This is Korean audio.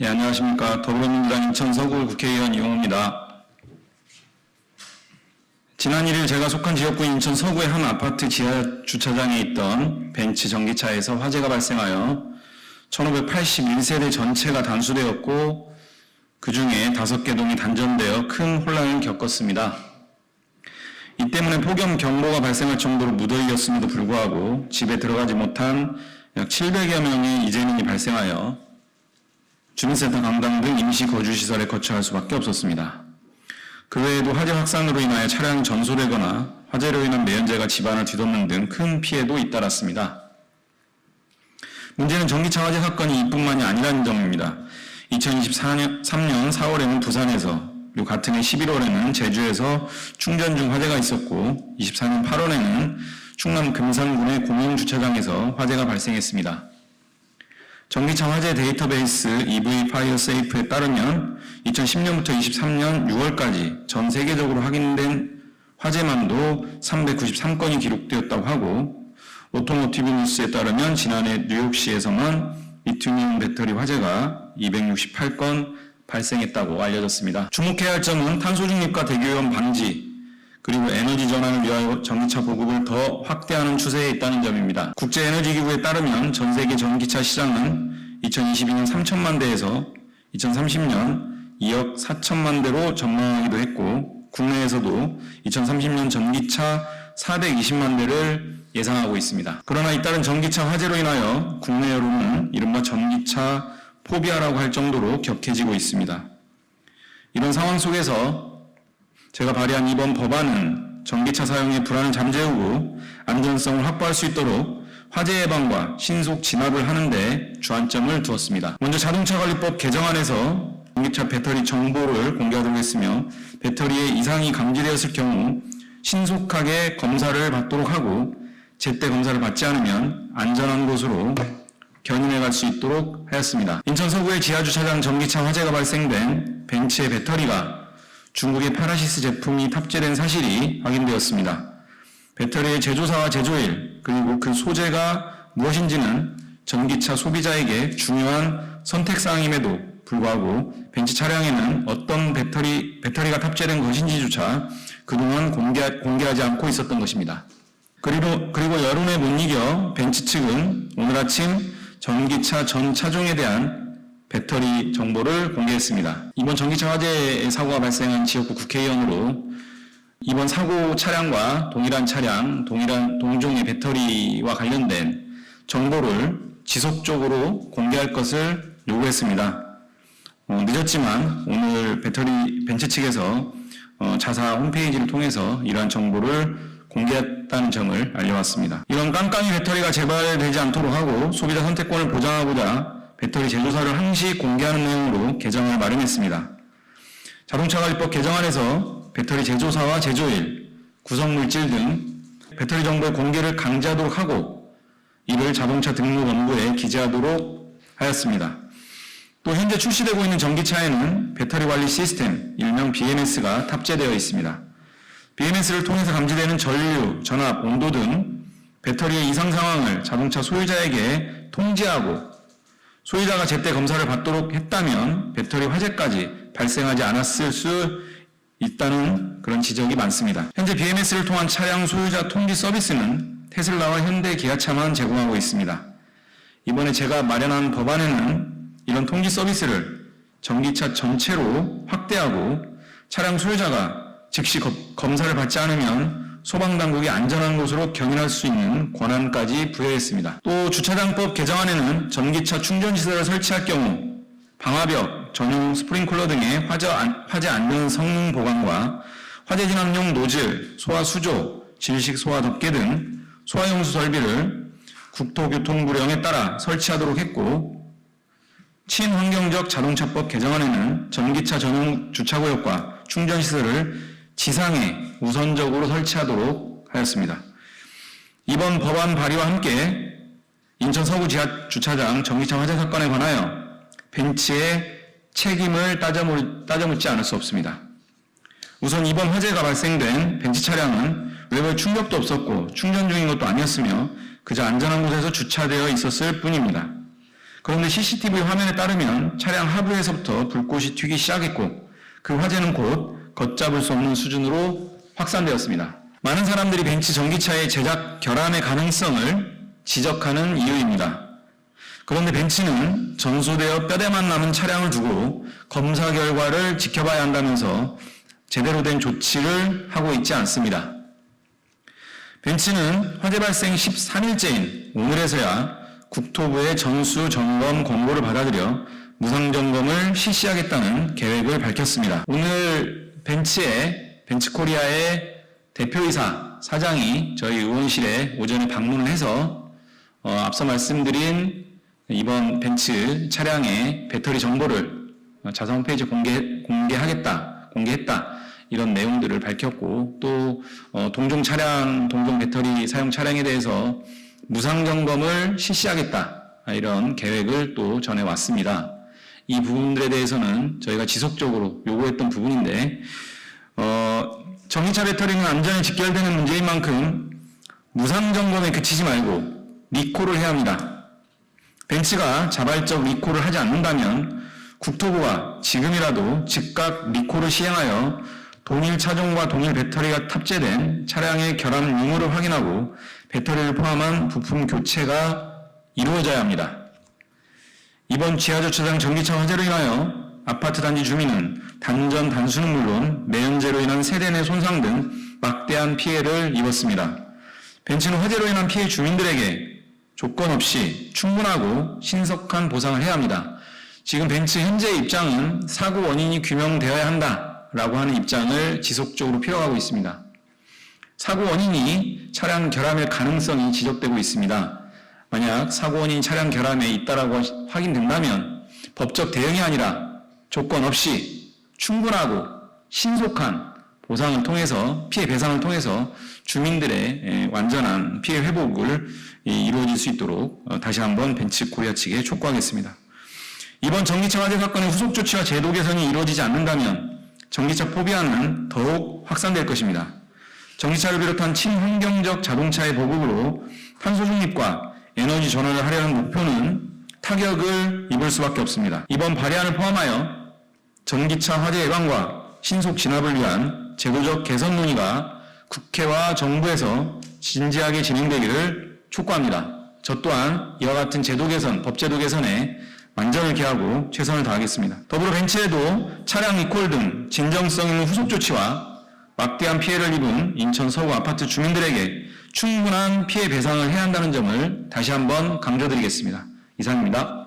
예, 안녕하십니까. 더불어민주당 인천 서구 국회의원 이용호입니다. 지난 1일 제가 속한 지역구 인천 서구의 한 아파트 지하 주차장에 있던 벤츠 전기차에서 화재가 발생하여 1581세대 전체가 단수되었고 그 중에 5개 동이 단전되어 큰 혼란을 겪었습니다. 이 때문에 폭염 경보가 발생할 정도로 무더위였음에도 불구하고 집에 들어가지 못한 약 700여 명의 이재민이 발생하여 주민센터 강당 등 임시 거주시설에 거처할 수밖에 없었습니다. 그 외에도 화재 확산으로 인하여 차량이 전소되거나 화재로 인한 매연재가 집안을 뒤덮는 등 큰 피해도 잇따랐습니다. 문제는 전기차 화재 사건이 이뿐만이 아니라는 점입니다. 2023년 4월에는 부산에서, 그리고 같은 해 11월에는 제주에서 충전 중 화재가 있었고 24년 8월에는 충남 금산군의 공용주차장에서 화재가 발생했습니다. 전기차 화재 데이터베이스 EV 파이어 세이프에 따르면 2010년부터 23년 6월까지 전 세계적으로 확인된 화재만도 393건이 기록되었다고 하고, 오토모티브 뉴스에 따르면 지난해 뉴욕시에서만 리튬이온 배터리 화재가 268건 발생했다고 알려졌습니다. 주목해야 할 점은 탄소 중립과 대기오염 방지, 그리고 에너지 전환을 위하여 전기차 보급을 더 확대하는 추세에 있다는 점입니다. 국제에너지기구에 따르면 전 세계 전기차 시장은 2022년 3천만 대에서 2030년 2억 4천만 대로 전망하기도 했고, 국내에서도 2030년 전기차 420만 대를 예상하고 있습니다. 그러나 잇따른 전기차 화재로 인하여 국내 여론은 이른바 전기차 포비아라고 할 정도로 격해지고 있습니다. 이런 상황 속에서 제가 발의한 이번 법안은 전기차 사용의 불안을 잠재우고 안전성을 확보할 수 있도록 화재 예방과 신속 진압을 하는 데 주안점을 두었습니다. 먼저 자동차관리법 개정안에서 전기차 배터리 정보를 공개하도록 했으며, 배터리에 이상이 감지되었을 경우 신속하게 검사를 받도록 하고, 제때 검사를 받지 않으면 안전한 곳으로 견인해 갈 수 있도록 하였습니다. 인천 서구의 지하주차장 전기차 화재가 발생된 벤츠의 배터리가 중국의 파라시스 제품이 탑재된 사실이 확인되었습니다. 배터리의 제조사와 제조일, 그리고 그 소재가 무엇인지는 전기차 소비자에게 중요한 선택사항임에도 불구하고 벤츠 차량에는 어떤 배터리가 탑재된 것인지조차 그동안 공개하지 않고 있었던 것입니다. 그리고 여론에 못 이겨 벤츠 측은 오늘 아침 전기차 전 차종에 대한 배터리 정보를 공개했습니다. 이번 전기차 화재 사고가 발생한 지역구 국회의원으로 이번 사고 차량과 동일한 차량, 동일한 동종의 배터리와 관련된 정보를 지속적으로 공개할 것을 요구했습니다. 늦었지만 오늘 벤츠 측에서 자사 홈페이지를 통해서 이러한 정보를 공개했다는 점을 알려왔습니다. 이런 깜깜이 배터리가 재발되지 않도록 하고 소비자 선택권을 보장하고자 배터리 제조사를 항시 공개하는 내용으로 개정을 마련했습니다. 자동차관리법 개정안에서 배터리 제조사와 제조일, 구성물질 등 배터리 정보의 공개를 강제하도록 하고 이를 자동차 등록 원고에 기재하도록 하였습니다. 또 현재 출시되고 있는 전기차에는 배터리 관리 시스템, 일명 BMS가 탑재되어 있습니다. BMS를 통해서 감지되는 전류, 전압, 온도 등 배터리의 이상 상황을 자동차 소유자에게 통지하고, 소유자가 제때 검사를 받도록 했다면 배터리 화재까지 발생하지 않았을 수 있다는 그런 지적이 많습니다. 현재 BMS를 통한 차량 소유자 통지 서비스는 테슬라와 현대 기아차만 제공하고 있습니다. 이번에 제가 마련한 법안에는 이런 통지 서비스를 전기차 전체로 확대하고 차량 소유자가 즉시 검사를 받지 않으면 소방당국이 안전한 곳으로 견인할 수 있는 권한까지 부여했습니다. 또 주차장법 개정안에는 전기차 충전시설을 설치할 경우 방화벽, 전용 스프링클러 등의 화재 안전 성능 보강과 화재 진압용 노즐, 소화 수조, 질식 소화 덮개 등 소화용수 설비를 국토교통부령에 따라 설치하도록 했고, 친환경적 자동차법 개정안에는 전기차 전용 주차구역과 충전시설을 지상에 우선적으로 설치하도록 하였습니다. 이번 법안 발의와 함께 인천 서구 지하주차장 전기차 화재 사건에 관하여 벤츠의 책임을 따져묻지 않을 수 없습니다. 우선 이번 화재가 발생된 벤츠 차량은 외부에 충격도 없었고 충전 중인 것도 아니었으며 그저 안전한 곳에서 주차되어 있었을 뿐입니다. 그런데 CCTV 화면에 따르면 차량 하부에서부터 불꽃이 튀기 시작했고 그 화재는 곧 걷잡을 수 없는 수준으로 확산되었습니다. 많은 사람들이 벤츠 전기차의 제작 결함의 가능성을 지적하는 이유입니다. 그런데 벤츠는 전소되어 뼈대만 남은 차량을 두고 검사 결과를 지켜봐야 한다면서 제대로 된 조치를 하고 있지 않습니다. 벤츠는 화재 발생 13일째인 오늘에서야 국토부의 전수 점검 권고를 받아들여 무상 점검을 실시하겠다는 계획을 밝혔습니다. 오늘 벤츠코리아의 대표이사 사장이 저희 의원실에 오전에 방문을 해서 앞서 말씀드린 이번 벤츠 차량의 배터리 정보를 자사 홈페이지에 공개했다 이런 내용들을 밝혔고 또 동종 배터리 사용 차량에 대해서 무상 점검을 실시하겠다 이런 계획을 또 전해왔습니다. 이 부분들에 대해서는 저희가 지속적으로 요구했던 부분인데 전기차 배터리는 안전에 직결되는 문제인 만큼 무상 점검에 그치지 말고 리콜을 해야 합니다. 벤츠가 자발적 리콜을 하지 않는다면 국토부가 지금이라도 즉각 리콜을 시행하여 동일 차종과 동일 배터리가 탑재된 차량의 결함 유무를 확인하고 배터리를 포함한 부품 교체가 이루어져야 합니다. 이번 지하주차장 전기차 화재로 인하여 아파트 단지 주민은 단수는 물론 매연재로 인한 세대 내 손상 등 막대한 피해를 입었습니다. 벤츠는 화재로 인한 피해 주민들에게 조건 없이 충분하고 신속한 보상을 해야 합니다. 지금 벤츠 현재의 입장은 사고 원인이 규명되어야 한다라고 하는 입장을 지속적으로 펴가고 있습니다. 사고 원인이 차량 결함일 가능성이 지적되고 있습니다. 만약 사고 원인이 차량 결함에 있다라고 확인된다면 법적 대응이 아니라 조건 없이 충분하고 신속한 보상을 통해서 피해 배상을 통해서 주민들의 완전한 피해 회복을 이루어질 수 있도록 다시 한번 벤츠코리아 측에 촉구하겠습니다. 이번 전기차 화재 사건의 후속 조치와 제도 개선이 이루어지지 않는다면 전기차 포비아는 더욱 확산될 것입니다. 전기차를 비롯한 친환경적 자동차의 보급으로 탄소 중립과 에너지 전환을 하려는 목표는 타격을 입을 수밖에 없습니다. 이번 발의안을 포함하여 전기차 화재 예방과 신속 진압을 위한 제도적 개선 논의가 국회와 정부에서 진지하게 진행되기를 촉구합니다. 저 또한 이와 같은 제도 개선, 법제도 개선에 만전을 기하고 최선을 다하겠습니다. 더불어 벤츠에도 차량 리콜 등 진정성 있는 후속 조치와 막대한 피해를 입은 인천 서구 아파트 주민들에게 충분한 피해 배상을 해야 한다는 점을 다시 한번 강조드리겠습니다. 이상입니다.